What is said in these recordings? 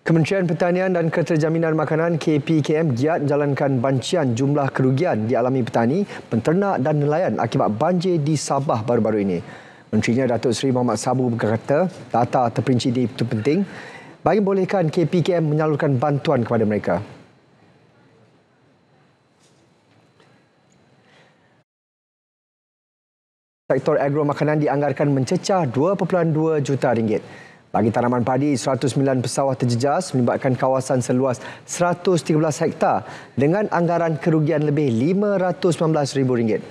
Kementerian Pertanian dan Keterjaminan Makanan KPKM giat menjalankan bancian jumlah kerugian dialami petani, penternak dan nelayan akibat banjir di Sabah baru-baru ini. Menterinya Datuk Seri Mohamad Sabu berkata data terperinci ini betul penting bagi membolehkan KPKM menyalurkan bantuan kepada mereka. Sektor agro makanan dianggarkan mencecah 2.2 juta ringgit. Bagi tanaman padi, 109 pesawah terjejas melibatkan kawasan seluas 113 hektar dengan anggaran kerugian lebih RM519,000.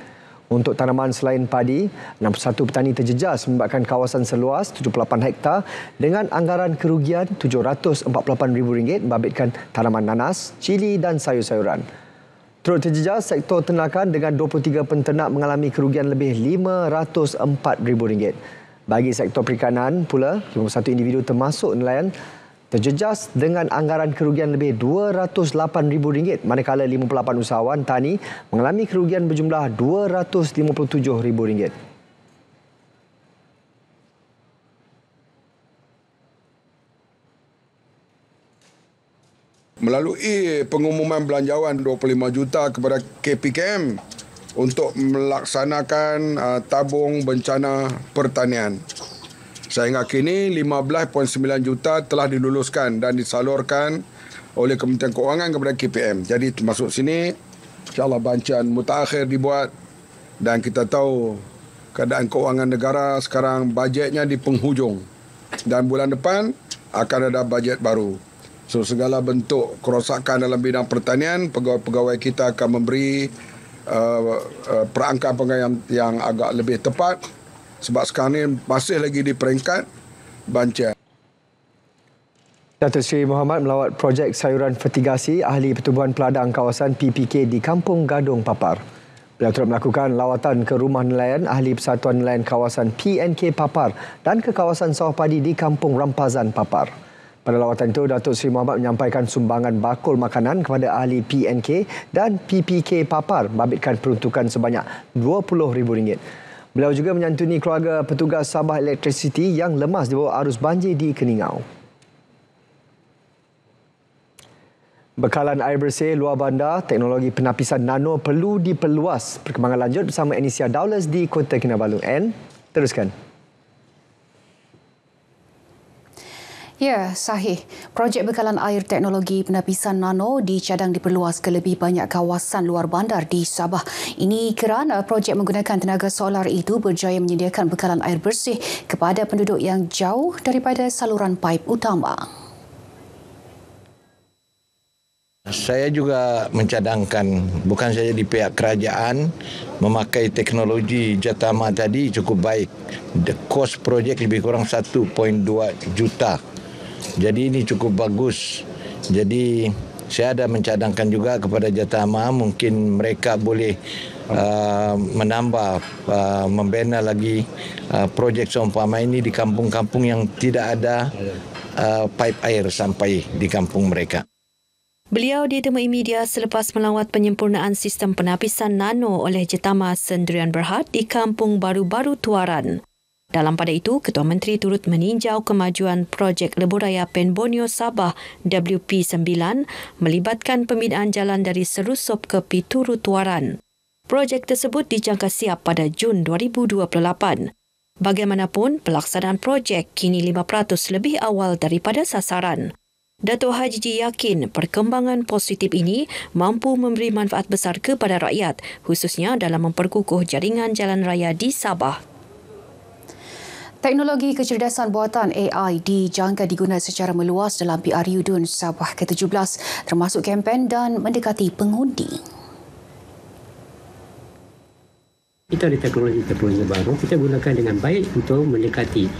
Untuk tanaman selain padi, 61 petani terjejas melibatkan kawasan seluas 78 hektar dengan anggaran kerugian RM748,000 membabitkan tanaman nanas, cili dan sayur-sayuran. Turut terjejas sektor ternakan dengan 23 penternak mengalami kerugian lebih RM504,000. Bagi sektor perikanan pula, 51 individu termasuk nelayan terjejas dengan anggaran kerugian lebih RM208,000 manakala 58 usahawan tani mengalami kerugian berjumlah RM257,000. Melalui pengumuman belanjawan 25 juta kepada KPKM untuk melaksanakan tabung bencana pertanian. Sehingga kini 15.9 juta telah diluluskan dan disalurkan oleh Kementerian Keuangan kepada KPM. Jadi termasuk sini insya-Allah bancian mutakhir dibuat dan kita tahu keadaan keuangan negara sekarang bajetnya di penghujung dan bulan depan akan ada bajet baru. So segala bentuk kerosakan dalam bidang pertanian, pegawai-pegawai kita akan memberi perangkapan yang agak lebih tepat sebab sekarang ini masih lagi di peringkat bancian. Datuk Seri Mohamad melawat projek sayuran fertigasi ahli pertubuhan peladang kawasan PPK di Kampung Gadong Papar. Beliau turut melakukan lawatan ke rumah nelayan ahli Persatuan Nelayan kawasan PNK Papar dan ke kawasan sawah padi di Kampung Rampazan Papar. Pada lawatan itu, Datuk Seri Mohamad menyampaikan sumbangan bakul makanan kepada ahli PNK dan PPK Papar membabitkan peruntukan sebanyak RM20,000. Beliau juga menyantuni keluarga petugas Sabah Electricity yang lemas di bawah arus banjir di Keningau. Bekalan air bersih luar bandar, teknologi penapisan nano perlu diperluas. Perkembangan lanjut bersama Anisia Dowles di Kota Kinabalu. Teruskan. Ya, sahih. Projek bekalan air teknologi penapisan nano dicadang diperluas ke lebih banyak kawasan luar bandar di Sabah. Ini kerana projek menggunakan tenaga solar itu berjaya menyediakan bekalan air bersih kepada penduduk yang jauh daripada saluran paip utama. Saya juga mencadangkan bukan saja di pihak kerajaan memakai teknologi Jatama tadi cukup baik. The cost projek lebih kurang 1.2 juta. Jadi ini cukup bagus. Jadi saya ada mencadangkan juga kepada Jatama mungkin mereka boleh menambah, membina lagi projek seumpama ini di kampung-kampung yang tidak ada paip air sampai di kampung mereka. Beliau ditemui media selepas melawat penyempurnaan sistem penapisan nano oleh Jatama Sendirian Berhad di Kampung Baru-Baru Tuaran. Dalam pada itu, Ketua Menteri turut meninjau kemajuan projek Lebuhraya Pen Borneo Sabah WP9 melibatkan pembinaan jalan dari Serusop ke Pituru Tuaran. Projek tersebut dijangka siap pada Jun 2028. Bagaimanapun, pelaksanaan projek kini 5% lebih awal daripada sasaran. Datuk Haji yakin perkembangan positif ini mampu memberi manfaat besar kepada rakyat, khususnya dalam memperkukuh jaringan jalan raya di Sabah. Teknologi kecerdasan buatan AI dijangka digunakan secara meluas dalam PRU DUN Sabah ke-17 termasuk kempen dan mendekati pengundi. Kita ada teknologi baru, kita gunakan dengan baik untuk mendekati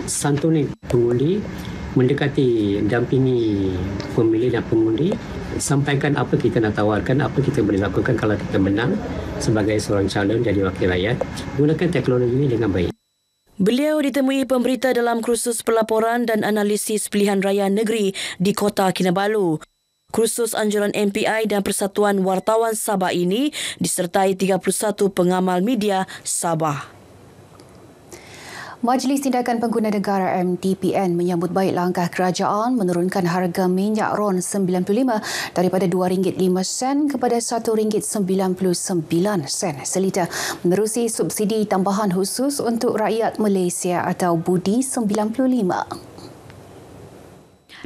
santuni pengundi, mendekati dampingi pemilih dan pengundi, sampaikan apa kita nak tawarkan, apa kita boleh lakukan kalau kita menang sebagai seorang calon jadi wakil rakyat. Gunakan teknologi ini dengan baik. Beliau ditemui pemberita dalam kursus pelaporan dan analisis pilihan raya negeri di Kota Kinabalu. Kursus anjuran MPI dan Persatuan Wartawan Sabah ini disertai 31 pengamal media Sabah. Majlis Tindakan Pengguna Negara MTPN menyambut baik langkah kerajaan menurunkan harga minyak RON 95 daripada RM2.05 kepada RM1.99 seliter menerusi subsidi tambahan khusus untuk rakyat Malaysia atau Budi 95.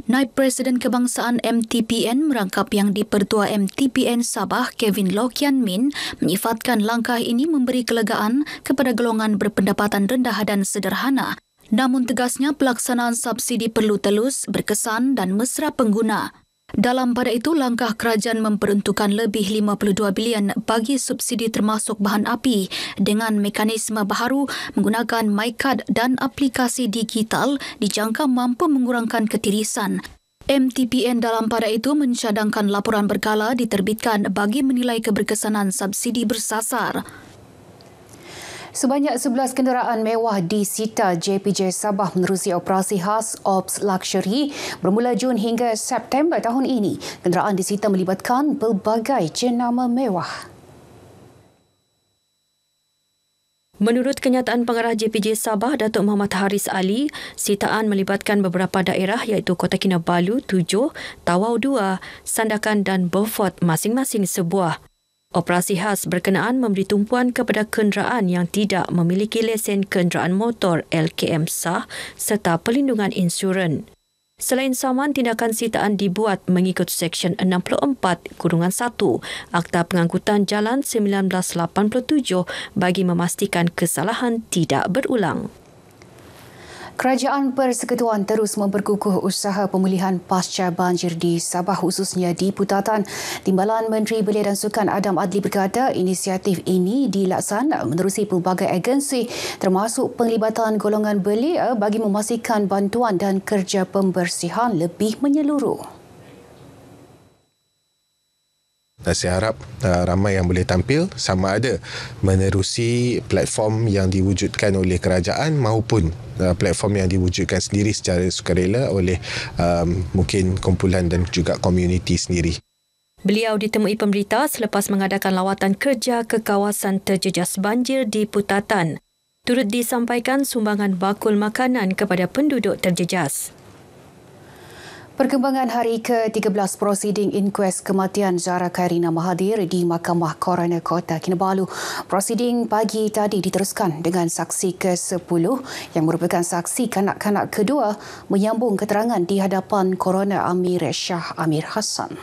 Naib Presiden Kebangsaan MTPN merangkap Yang di-Pertua MTPN Sabah Kevin Loh Kian Min menyifatkan langkah ini memberi kelegaan kepada golongan berpendapatan rendah dan sederhana. Namun tegasnya pelaksanaan subsidi perlu telus, berkesan dan mesra pengguna. Dalam pada itu, langkah kerajaan memperuntukkan lebih 52 bilion bagi subsidi termasuk bahan api dengan mekanisme baharu menggunakan MyCard dan aplikasi digital dijangka mampu mengurangkan ketirisan. MTPN dalam pada itu mencadangkan laporan berkala diterbitkan bagi menilai keberkesanan subsidi bersasar. Sebanyak 11 kenderaan mewah disita JPJ Sabah menerusi operasi khas Ops Luxury bermula Jun hingga September tahun ini. Kenderaan disita melibatkan pelbagai jenama mewah. Menurut kenyataan pengarah JPJ Sabah, Datuk Muhammad Haris Ali, sitaan melibatkan beberapa daerah iaitu Kota Kinabalu 7, Tawau 2, Sandakan dan Beaufort masing-masing sebuah. Operasi khas berkenaan memberi tumpuan kepada kenderaan yang tidak memiliki lesen kenderaan motor LKM sah serta perlindungan insurans. Selain saman, tindakan sitaan dibuat mengikut Seksyen 64-1 Akta Pengangkutan Jalan 1987 bagi memastikan kesalahan tidak berulang. Kerajaan Persekutuan terus memperkukuh usaha pemulihan pasca banjir di Sabah khususnya di Putatan. Timbalan Menteri Belia dan Sukan Adam Adli berkata inisiatif ini dilaksana menerusi pelbagai agensi termasuk penglibatan golongan belia bagi memastikan bantuan dan kerja pembersihan lebih menyeluruh. Saya harap ramai yang boleh tampil sama ada menerusi platform yang diwujudkan oleh kerajaan maupun platform yang diwujudkan sendiri secara sukarela oleh mungkin kumpulan dan juga komuniti sendiri. Beliau ditemui pemberita selepas mengadakan lawatan kerja ke kawasan terjejas banjir di Putatan. Turut disampaikan sumbangan bakul makanan kepada penduduk terjejas. Perkembangan hari ke-13 prosiding inkues kematian Zahra Khairina Mahathir di Mahkamah Coroner Kota Kinabalu. Prosiding pagi tadi diteruskan dengan saksi ke-10 yang merupakan saksi kanak-kanak kedua menyambung keterangan di hadapan Coroner Amir Shah Amir Hassan.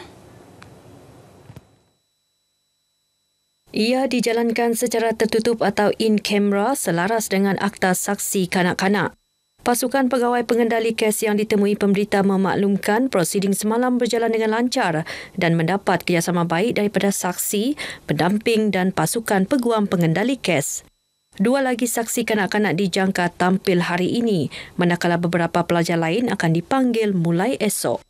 Ia dijalankan secara tertutup atau in camera selaras dengan akta saksi kanak-kanak. Pasukan pegawai pengendali kes yang ditemui pemberita memaklumkan prosiding semalam berjalan dengan lancar dan mendapat kerjasama baik daripada saksi, pendamping dan pasukan peguam pengendali kes. Dua lagi saksi kanak-kanak dijangka tampil hari ini, manakala beberapa pelajar lain akan dipanggil mulai esok.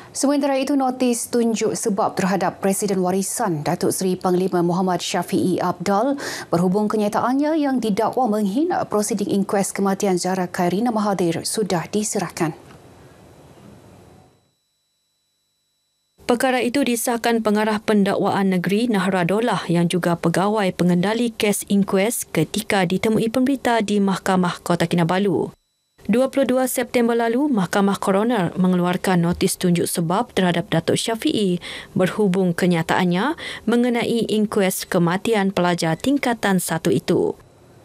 Sementara itu, notis tunjuk sebab terhadap Presiden Warisan Datuk Seri Panglima Muhammad Syafiee Apdal berhubung kenyataannya yang didakwa menghina prosiding inkues kematian Zahra Khairina Mahathir sudah diserahkan. Perkara itu disahkan Pengarah Pendakwaan Negeri Nahradollah yang juga pegawai pengendali kes inkues ketika ditemui pemberita di Mahkamah Kota Kinabalu. 22 September lalu, Mahkamah Coroner mengeluarkan notis tunjuk sebab terhadap Datuk Syafiee berhubung kenyataannya mengenai inkues kematian pelajar tingkatan 1 itu.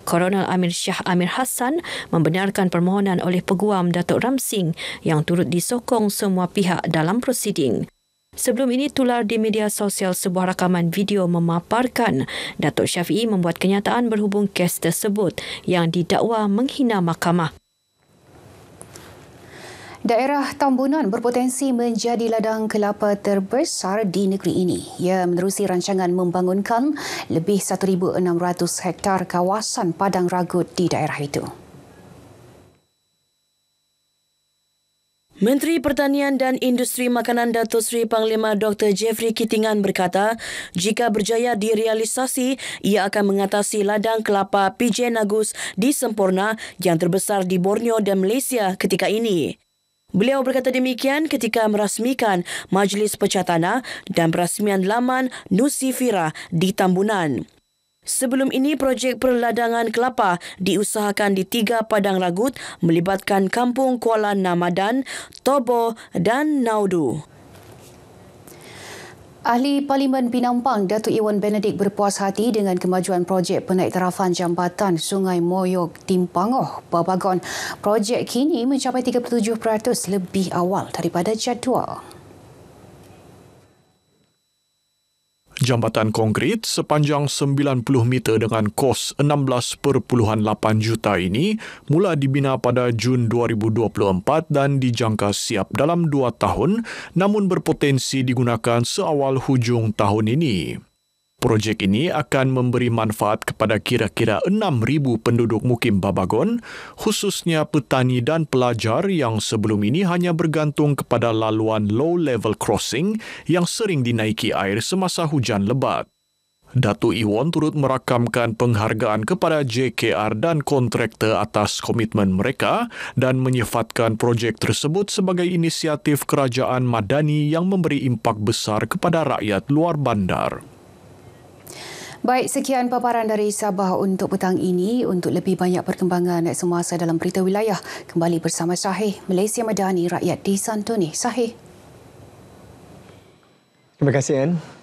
Coroner Amir Shah Amir Hassan membenarkan permohonan oleh peguam Datuk Ramsing yang turut disokong semua pihak dalam prosiding. Sebelum ini tular di media sosial sebuah rakaman video memaparkan Datuk Syafiee membuat kenyataan berhubung kes tersebut yang didakwa menghina mahkamah. Daerah Tambunan berpotensi menjadi ladang kelapa terbesar di negeri ini. Ia menerusi rancangan membangunkan lebih 1,600 hektar kawasan padang ragut di daerah itu. Menteri Pertanian dan Industri Makanan Datuk Seri Panglima Dr. Jeffrey Kitingan berkata, jika berjaya direalisasi, ia akan mengatasi ladang kelapa PJ Nagus di Semporna yang terbesar di Borneo dan Malaysia ketika ini. Beliau berkata demikian ketika merasmikan Majlis Pecah Tanah dan perasmian laman Nusifira di Tambunan. Sebelum ini, projek perladangan kelapa diusahakan di 3 padang ragut melibatkan kampung Kuala Namadan, Tobo dan Naudu. Ahli Parlimen Pinampang Datuk Iwan Benedict berpuas hati dengan kemajuan projek penaiktarafan jambatan Sungai Moyog Timpangoh, Babagon. Projek kini mencapai 37% lebih awal daripada jadual. Jambatan konkrit sepanjang 90 meter dengan kos 16.8 juta ini mula dibina pada Jun 2024 dan dijangka siap dalam 2 tahun namun berpotensi digunakan seawal hujung tahun ini. Projek ini akan memberi manfaat kepada kira-kira 6,000 penduduk mukim Babagon, khususnya petani dan pelajar yang sebelum ini hanya bergantung kepada laluan low-level crossing yang sering dinaiki air semasa hujan lebat. Datuk Iwan turut merakamkan penghargaan kepada JKR dan kontraktor atas komitmen mereka dan menyifatkan projek tersebut sebagai inisiatif kerajaan madani yang memberi impak besar kepada rakyat luar bandar. Baik, sekian paparan dari Sabah untuk petang ini. Untuk lebih banyak perkembangan semasa dalam berita wilayah, kembali bersama Sahih, Malaysia Madani, rakyat disantuni. Sahih. Terima kasih, Anne.